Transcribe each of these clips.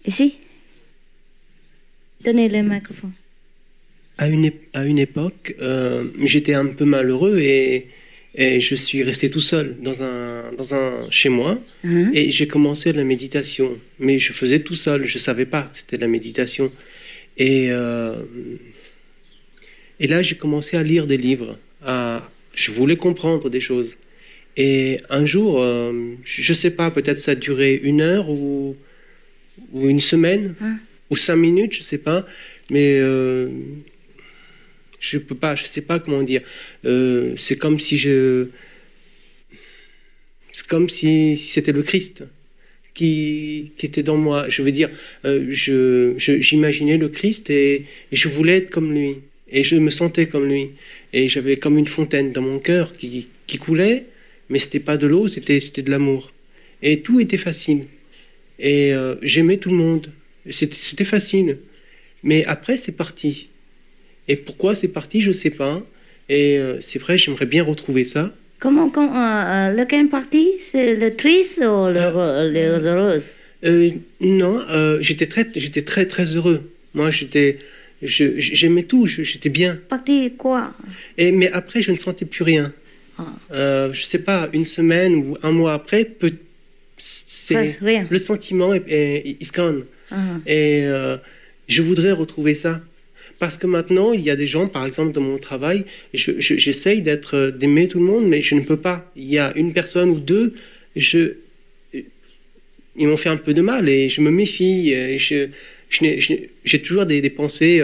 Ici. Donnez le microphone. À une époque, j'étais un peu malheureux et je suis resté tout seul chez moi et j'ai commencé la méditation. Mais je faisais tout seul, je ne savais pas que c'était la méditation. Et là, j'ai commencé à lire des livres. Je voulais comprendre des choses. Et un jour, je ne sais pas, peut-être ça a duré 1 heure ou une semaine ou 5 minutes, je ne sais pas. Mais je sais pas comment dire. C'est comme si c'était le Christ qui était dans moi. Je veux dire, j'imaginais le Christ et je voulais être comme lui. Et je me sentais comme lui. Et j'avais comme une fontaine dans mon cœur qui coulait, mais c'était pas de l'eau, c'était de l'amour. Et tout était facile. Et j'aimais tout le monde. C'était facile. Mais après, c'est parti. Et pourquoi c'est parti, je ne sais pas. Et c'est vrai, j'aimerais bien retrouver ça. Lequel parti? C'est le triste ou le heureux? Non, j'étais très, très heureux. Moi, j'aimais tout, j'étais bien. Parti quoi? Mais après, je ne sentais plus rien. Je ne sais pas, 1 semaine ou 1 mois après, le sentiment is gone. Et je voudrais retrouver ça. Parce que maintenant, il y a des gens, par exemple, dans mon travail, j'essaye d'aimer tout le monde, mais je ne peux pas. Il y a 1 personne ou 2, ils m'ont fait un peu de mal et je me méfie. J'ai toujours des pensées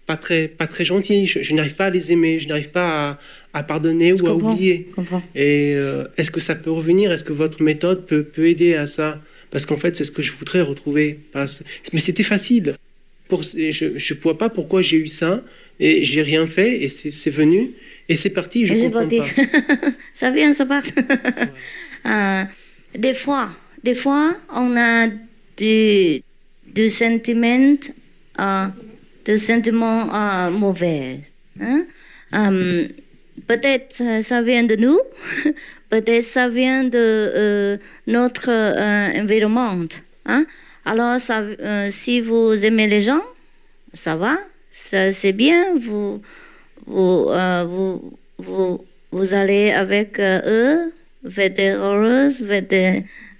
pas très gentilles. Je n'arrive pas à les aimer, je n'arrive pas à pardonner ou à oublier. Et est-ce que ça peut revenir? Est-ce que votre méthode peut aider à ça? Parce qu'en fait, c'est ce que je voudrais retrouver. Mais c'était facile. Je ne vois pas pourquoi j'ai eu ça et j'ai rien fait et c'est venu et c'est parti. Je comprends pas. Ça vient, ça part. Des fois, on a des sentiments mauvais. Peut-être ça vient de nous, peut-être ça vient de notre environnement. Alors, si vous aimez les gens, ça va, c'est bien, vous allez avec eux, vous êtes heureuses, vous êtes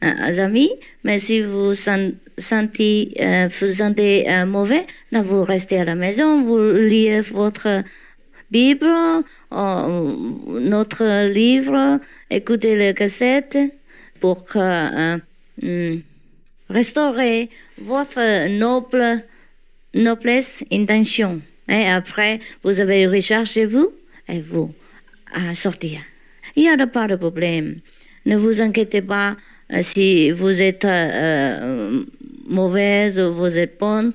amis, mais si vous sentez mauvais, là, vous restez à la maison, vous lisez votre Bible, notre livre, écoutez les cassettes pour que restaurer votre noblesse intention. Et après, vous avez recherché vous et vous sortir. Il n'y a pas de problème. Ne vous inquiétez pas si vous êtes mauvaise ou vous êtes bonne.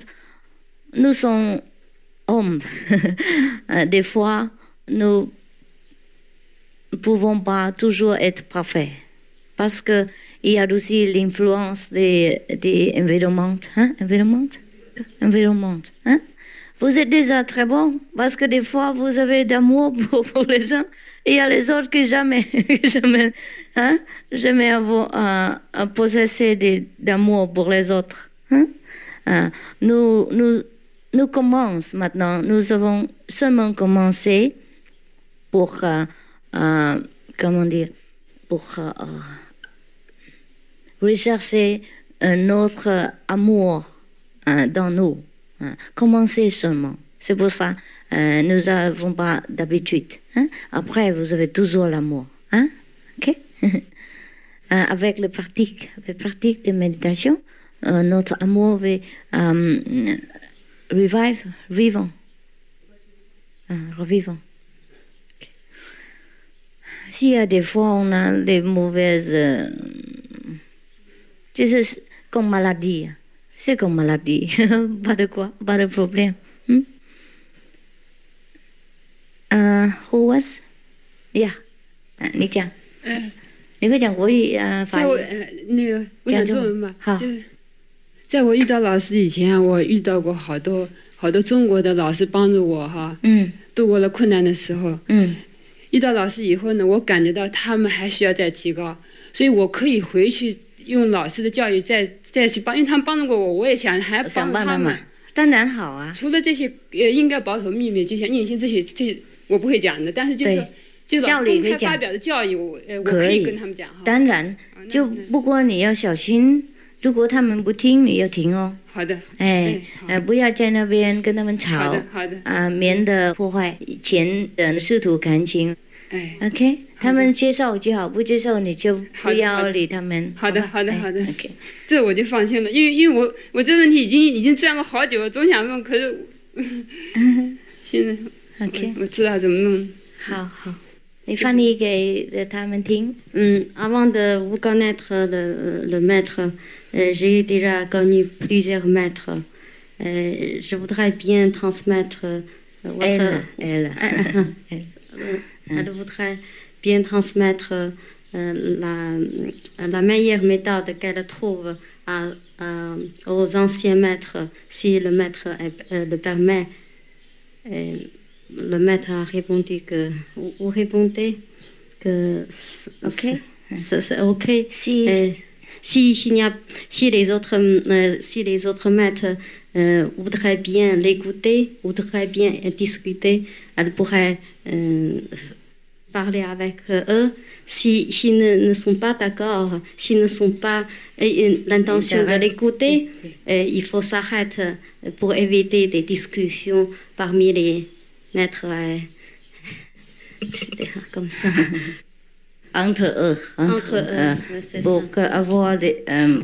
Nous sommes hommes. Des fois, nous ne pouvons pas toujours être parfaits. Parce qu'il y a aussi l'influence des environnements. Environnement. Vous êtes déjà très bon, parce que des fois, vous avez d'amour pour les gens. Et il y a les autres qui jamais avoir possessé d'amour pour les autres. Nous commençons maintenant. Nous avons seulement commencé pour, rechercher un autre amour dans nous. Commencez seulement. C'est pour ça nous n'avons pas d'habitude. Après, vous avez toujours l'amour. OK? Avec la pratique de méditation, notre amour va revivant. Revivant. Okay. S'il y a des fois, on a des mauvaises... c'est comme maladie. C'est comme maladie. Pas de quoi, pas de problème. Hmm? Who was? Yeah. Ni-chan. 你会讲国语法在我语？那个我讲中文吧，好就是在我遇到老师以前，我遇到过好多中国的老师帮助我哈，度过了困难的时候。遇到老师以后呢，我感觉到他们还需要再提高，所以我可以回去用老师的教育再去帮，因为他们帮助过我，我也想还帮助他们。当然好啊。除了这些应该保守秘密，就像印心这些我不会讲的，但是就是说就老师公开发表的教育，我可以跟他们讲哈。当然，就不过你要小心，如果他们不听，你要停哦。好的。不要在那边跟他们吵。好的。免得破坏以前的师徒感情。OK， 他们接受就好，不接受你就不要理他们。好的。OK， 这我就放心了，因为我这问题已经转了好久了，总想问，可是现在 OK， 我知道怎么弄。好，你翻译给他们听。Avant de vous connaître le maître, j'ai déjà connu plusieurs maîtres. Je voudrais bien transmettre Elle voudrait bien transmettre la meilleure méthode qu'elle trouve aux anciens maîtres, si le maître le permet. Le maître a répondu que vous répondez que c'est ok. Si les autres maîtres voudraient bien l'écouter, voudraient bien discuter, elle pourrait parler avec eux. S'ils ne sont pas d'accord, s'ils ne sont pas l'intention de l'écouter, il faut s'arrêter pour éviter des discussions parmi les maîtres. Comme ça. Entre eux,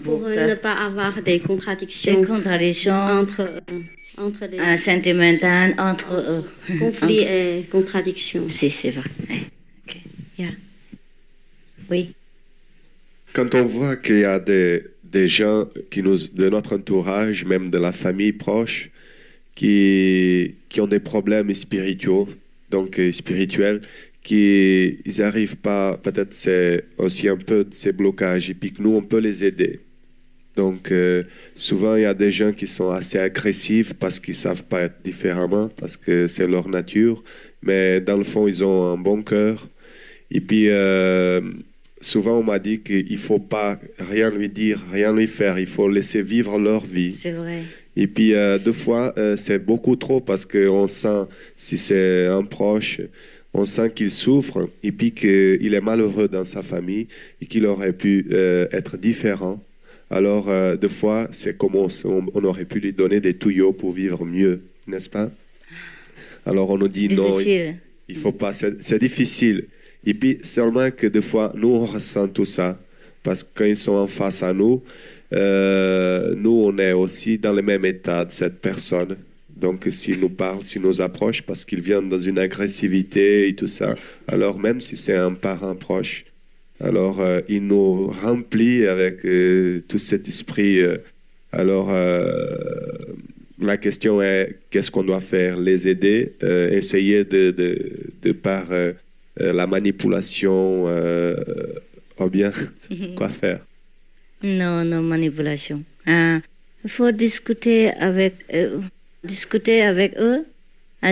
pour ne pas avoir des contradictions, entre les sentimentales entre eux. Conflits et contradictions. C'est vrai. Okay. Yeah. Oui. Quand on voit qu'il y a des gens de notre entourage, même de la famille proche, qui ont des problèmes spirituels, qu'ils n'arrivent pas, peut-être c'est aussi un peu de ces blocages, et puis que nous, on peut les aider. Donc, souvent, il y a des gens qui sont assez agressifs parce qu'ils ne savent pas être différemment, parce que c'est leur nature, mais dans le fond, ils ont un bon cœur. Et puis, souvent, on m'a dit qu'il ne faut pas rien lui dire, rien lui faire, il faut laisser vivre leur vie. C'est vrai. Et puis, deux fois, c'est beaucoup trop parce qu'on sent, si c'est un proche, on sent qu'il souffre et puis qu'il est malheureux dans sa famille et qu'il aurait pu être différent. Alors, deux fois, c'est comme on aurait pu lui donner des tuyaux pour vivre mieux, n'est-ce pas? Alors, on nous dit non, il faut pas, c'est difficile. Et puis, seulement que des fois, nous, on ressent tout ça. Parce que quand ils sont en face à nous, nous, on est aussi dans le même état de cette personne. Donc, s'ils nous parlent, s'ils nous approchent, parce qu'ils viennent dans une agressivité et tout ça, alors même si c'est un parent proche, alors il nous remplit avec tout cet esprit. Alors, la question est, qu'est-ce qu'on doit faire? Les aider, essayer de par la manipulation, ou bien, quoi faire? Non, manipulation. Il faut discuter avec eux.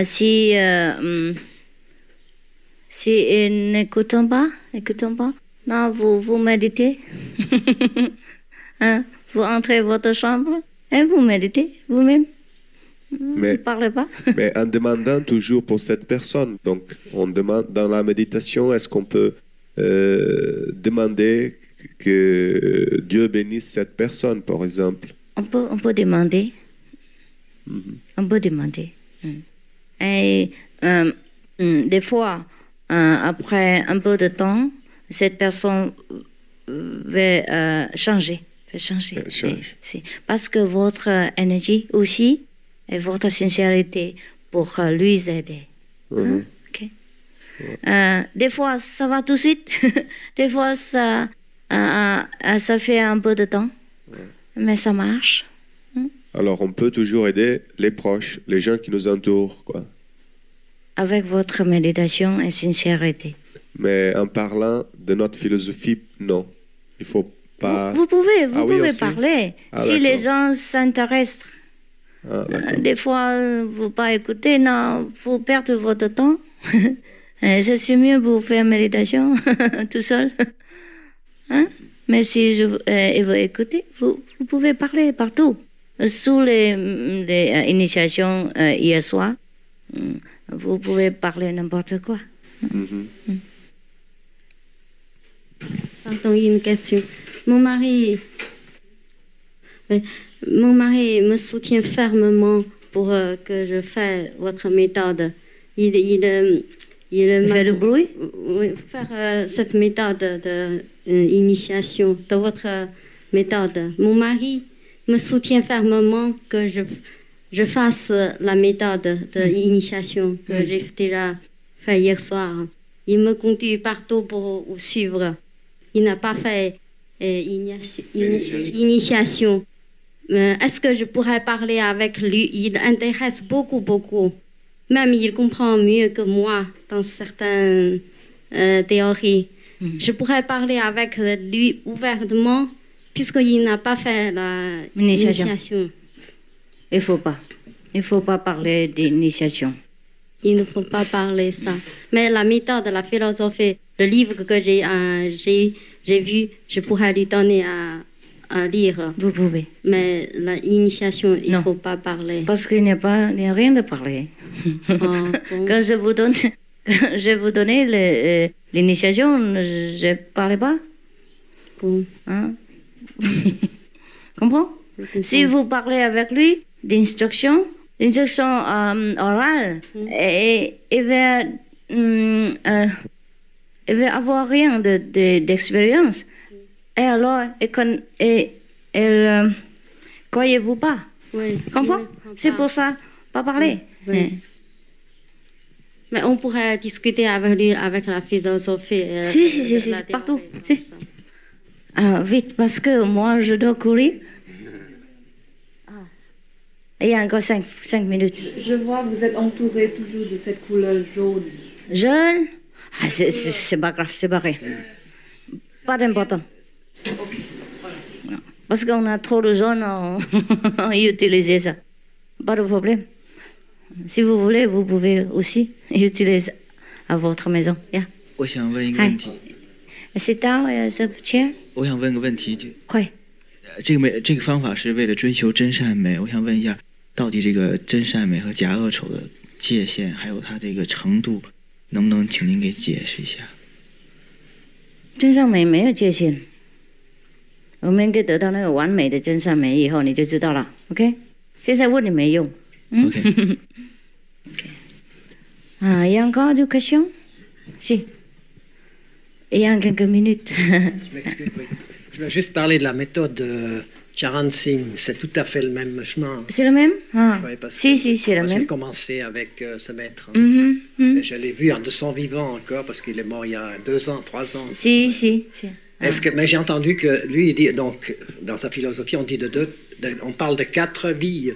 Si ils n'écoutent pas, non, vous méditez. Vous entrez dans votre chambre et vous méditez vous-même. Vous ne parlez pas. Mais en demandant toujours pour cette personne. Donc, on demande dans la méditation, est-ce qu'on peut demander que Dieu bénisse cette personne, par exemple? On peut demander. On peut demander. Et des fois, après un peu de temps, cette personne va changer. Parce que votre énergie aussi et votre sincérité pour lui aider. Okay. Des fois, ça va tout de suite. Des fois, ça fait un peu de temps. Mais ça marche. Alors, on peut toujours aider les proches, les gens qui nous entourent, quoi. Avec votre méditation et sincérité. Mais en parlant de notre philosophie, non. Il faut pas... Vous pouvez aussi? parler. Si les gens s'intéressent. Des fois, vous pas écouter, non, vous perdez votre temps. C'est mieux pour faire méditation tout seul. Hein? Mais si il veut écouter, vous pouvez parler partout. Sous les initiations hier soir, vous pouvez parler n'importe quoi. Pardon, une question. Mon mari me soutient fermement pour que je fasse votre méthode. Il fait du bruit? Faire cette méthode d'initiation, de votre méthode. Mon mari me soutient fermement que je fasse la méthode d'initiation que j'ai déjà fait hier soir. Il me conduit partout pour vous suivre. Il n'a pas fait initiation. Est-ce que je pourrais parler avec lui? Il intéresse beaucoup. Même il comprend mieux que moi dans certaines théories. Je pourrais parler avec lui ouvertement puisqu'il n'a pas fait l'initiation. Il faut pas parler d'initiation. Il ne faut pas parler ça. Mais la méthode, la philosophie, le livre que j'ai vu, je pourrais lui donner à lire. Vous pouvez. Mais l'initiation, il ne faut pas parler. Parce qu'il n'y a rien de parler. Bon. Quand je vous donnais l'initiation, je ne parlais pas. Bon. Hein? Comprends? Si vous parlez avec lui d'instruction orale, et il va avoir rien d'expérience. Et alors, croyez-vous pas? Oui. Comprends? C'est pour ça, pas parler. Oui. Mais on pourrait discuter avec lui, avec la philosophie. Si, partout. Si. Vite, parce que moi, je dois courir. Il y a encore 5 minutes. Je vois que vous êtes entouré toujours de cette couleur jaune. Jaune? C'est pas grave, c'est pareil. Pas d'important. Parce qu'on a trop de jaune, on utilise ça. Pas de problème. Si vous voulez, vous pouvez aussi utiliser à votre maison. Yeah. 我想问一个问题。Sit down, chair. 我想问个问题，快。这个方法是为了追求真善美。我想问一下，到底这个真善美和假恶丑的界限，还有它这个程度，能不能请您给解释一下？真善美没有界限，我们可以得到那个完美的真善美以后，你就知道了。OK？ 现在问你没用。OK。Il y a encore des questions? Si. Il y a quelques minutes. Je m'excuse, oui. Je veux juste parler de la méthode Charan Singh. C'est tout à fait le même chemin. C'est le même? Oui, si, c'est le même. J'ai commencé avec ce maître. Je l'ai vu de son vivant encore parce qu'il est mort il y a 2 ans, 3 ans. Si. Mais j'ai entendu que lui, il dit, donc, dans sa philosophie, on dit on parle de 4 vies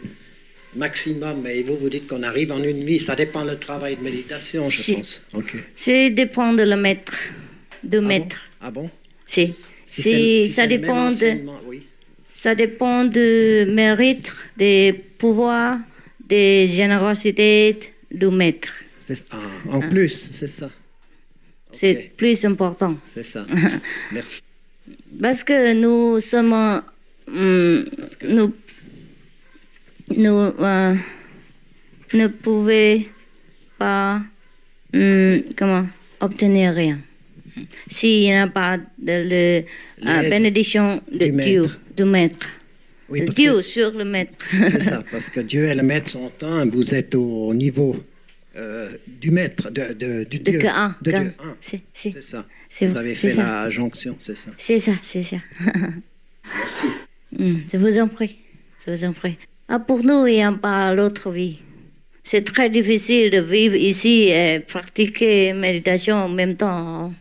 maximum, et vous dites qu'on arrive en une vie. Ça dépend du travail de méditation, je pense. Okay. Ça dépend de le maître. Ah bon? Si ça dépend oui. Ça dépend du mérite, des pouvoirs, des générosités du maître. En plus, c'est ça. C'est plus important. C'est ça. Merci. Parce que nous sommes... Nous ne pouvons pas obtenir rien. S'il n'y a pas de bénédiction de Dieu, du maître. Oui, Dieu sur le maître. C'est ça, parce que Dieu est le maître son temps, vous êtes au niveau du maître, du Dieu. De Dieu. C'est ça. Vous avez fait la jonction, c'est ça. C'est ça. Merci. Je vous en prie. Pour nous, il n'y a pas l'autre vie. C'est très difficile de vivre ici et pratiquer méditation en même temps.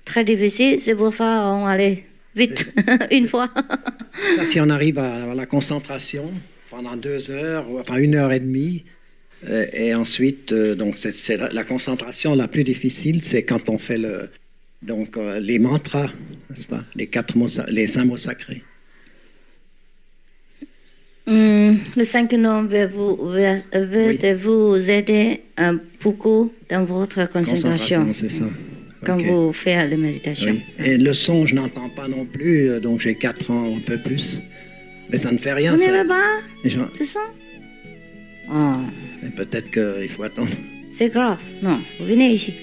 Très difficile, c'est pour ça qu'on allait vite, une fois. Ça, si on arrive à la concentration pendant 2 heures, enfin 1 heure et demie, Et ensuite, donc c'est la concentration la plus difficile, c'est quand on fait les mantras, n'est-ce pas? Les 5 mots sacrés. Le 5 noms veut vous aider beaucoup dans votre concentration. C'est ça. Quand vous faites la méditation. Oui. Et le son, je n'entends pas non plus, donc j'ai 4 ans, un peu plus. Mais ça ne fait rien. Vous n'aimez pas le son? Oh. Peut-être qu'il faut attendre. C'est grave. Non, vous venez ici.